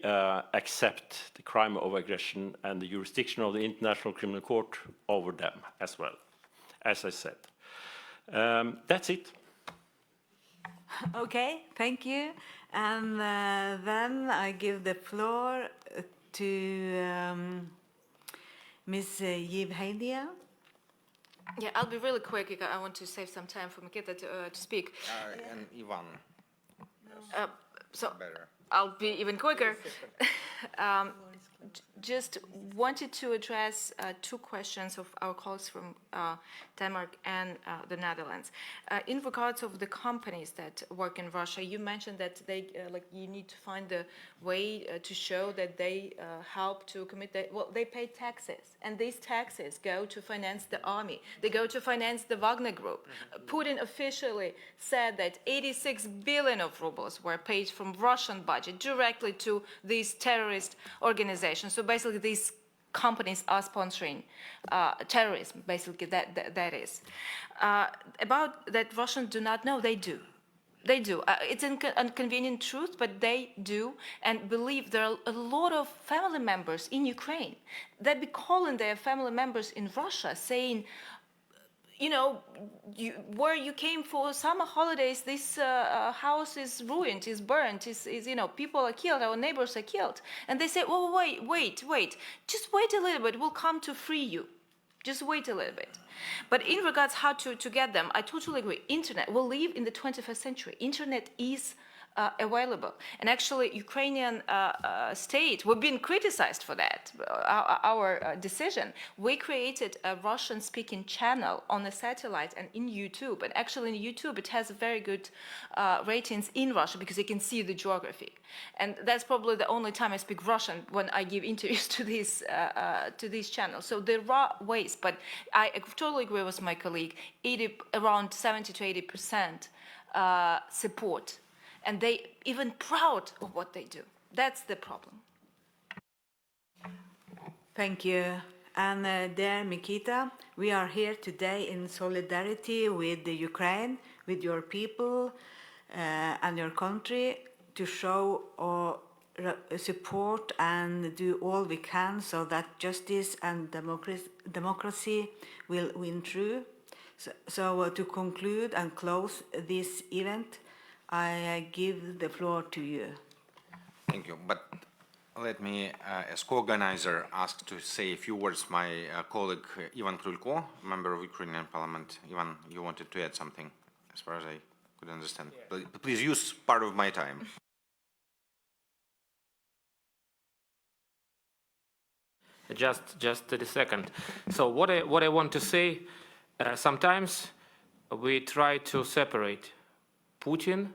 accept the crime of aggression and the jurisdiction of the International Criminal Court over them as well, as I said. That's it. Okay, thank you. And then I give the floor to Ms. Siv Mossleth. Yeah, I'll be really quick. I want to save some time for Mykyta to speak. And Ivan. So better. I'll be even quicker. Just wanted to address two questions of our colleagues from Denmark and the Netherlands. In regards of the companies that work in Russia, you mentioned that they you need to find a way to show that they help to commit they pay taxes, and these taxes go to finance the army. They go to finance the Wagner Group. Putin officially said that 86 billion of rubles were paid from Russian budget directly to these terrorist organizations. So basically, these companies are sponsoring terrorism. Basically, that is. About that, Russians do not know. They do. They do. It's an inconvenient truth, but they do, and believe there are a lot of family members in Ukraine that be calling their family members in Russia, saying, you know, where you came for summer holidays, this house is ruined, is burnt, you know, people are killed, our neighbors are killed. And they say, oh, wait, just wait a little bit, we'll come to free you. Just wait a little bit. But in regards how to get them, I totally agree. Internet, we live in the 21st century. Internet is available. And actually, Ukrainian state, we've been criticized for that, our decision. We created a Russian-speaking channel on the satellite and in YouTube. And actually, in YouTube, it has very good ratings in Russia because you can see the geography. And that's probably the only time I speak Russian when I give interviews to this channel. So there are ways, but I totally agree with my colleague, around 70 to 80% support. And they even proud of what they do. That's the problem. Thank you. And dear Mykyta, we are here today in solidarity with the Ukraine, with your people and your country, to show our support and do all we can so that justice and democracy will win through. So to conclude and close this event, I give the floor to you. Thank you. But let me, as co-organizer, ask to say a few words. My colleague Ivan Krulko, member of Ukrainian Parliament. Ivan, you wanted to add something, as far as I could understand. Yeah. Please use part of my time. Just 30 seconds. So what I want to say, sometimes we try to separate Putin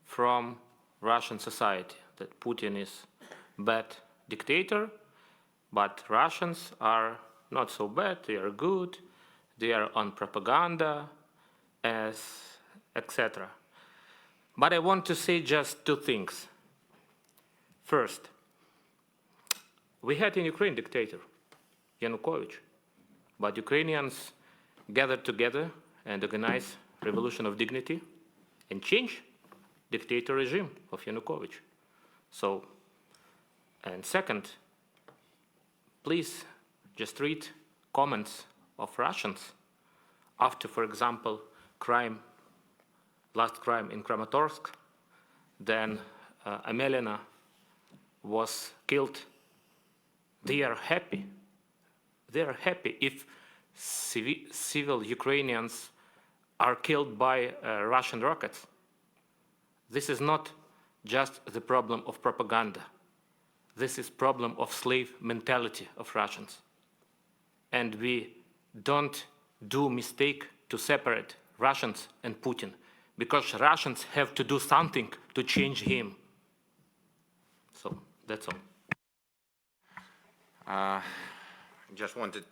from Russian society, that Putin is bad dictator, but Russians are not so bad, they are good, they are on propaganda, etc. But I want to say just two things. First, we had in Ukraine dictator, Yanukovych, but Ukrainians gathered together and organized revolution of dignity and change dictator regime of Yanukovych. So, and second, please just read comments of Russians after, for example, last crime in Kramatorsk, then Amelina was killed. They are happy. They are happy if civil Ukrainians are killed by Russian rockets. This is not just the problem of propaganda. This is problem of slave mentality of Russians. And we don't do mistake to separate Russians and Putin, because Russians have to do something to change him. So that's all. Just wanted,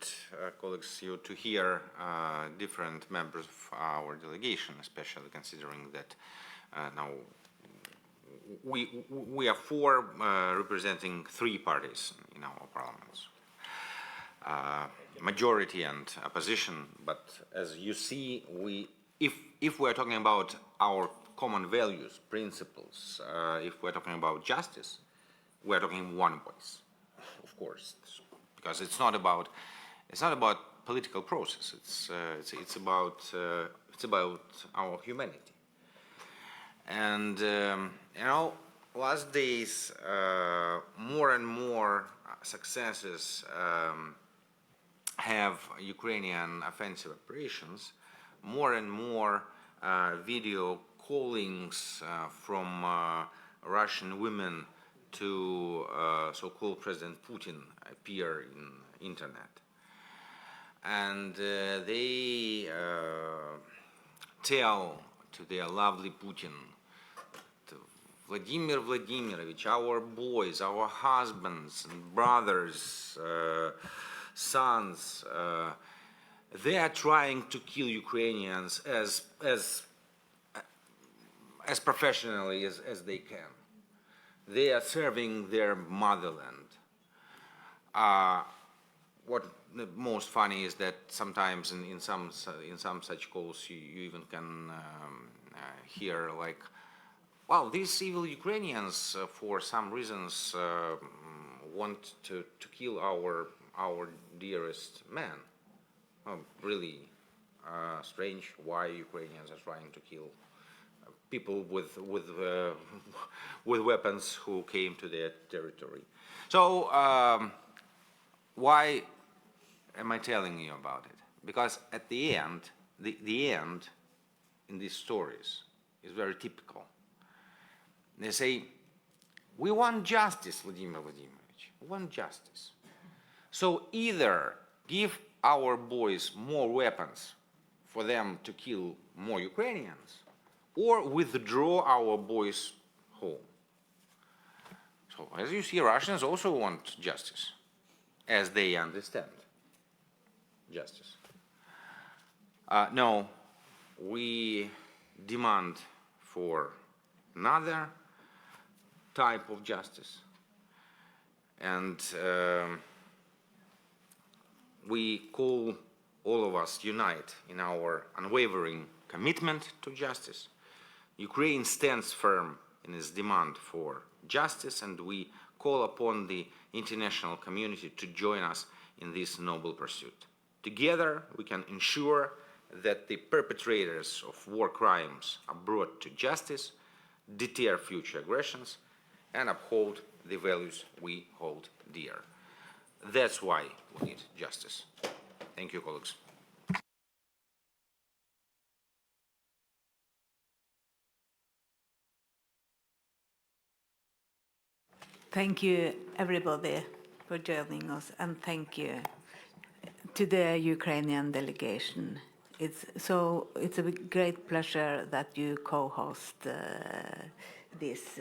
colleagues, you to hear different members of our delegation, especially considering that now we are four representing three parties in our parliaments, majority and opposition. But as you see, if we are talking about our common values, principles, if we're talking about justice, we are talking one voice, of course, because it's not about political process. It's about our humanity. And you know, last days, more and more successes have Ukrainian offensive operations. More and more video callings from Russian women to so-called President Putin appear in internet. And they tell to their lovely Putin, Vladimir Vladimirovich, our boys, our husbands and brothers, sons, they are trying to kill Ukrainians as professionally as they can. They are serving their motherland. What the most funny is that sometimes in some such calls you even can hear like, well, these evil Ukrainians for some reasons want to kill our dearest man. Oh, really, strange why Ukrainians are trying to kill people with weapons who came to their territory. So why am I telling you about it? Because at the end, the end in these stories is very typical. They say, we want justice, Vladimir Vladimirovich, we want justice. So either give our boys more weapons for them to kill more Ukrainians, or withdraw our boys home. So as you see, Russians also want justice, as they understand justice. No, we demand for another type of justice, and we call all of us unite in our unwavering commitment to justice. Ukraine stands firm in its demand for justice, and we call upon the international community to join us in this noble pursuit. Together, we can ensure that the perpetrators of war crimes are brought to justice, deter future aggressions, and uphold the values we hold dear. That's why we need justice. Thank you, colleagues. Thank you, everybody, for joining us, and thank you to the Ukrainian delegation. It's a great pleasure that you co-host this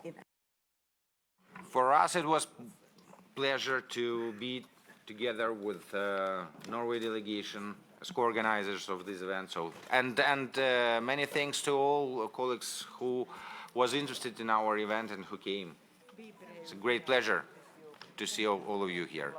event. For us, it was a pleasure to be together with Norway delegation as co-organizers of this event. So, and many thanks to all colleagues who was interested in our event and who came. It's a great pleasure to see all of you here.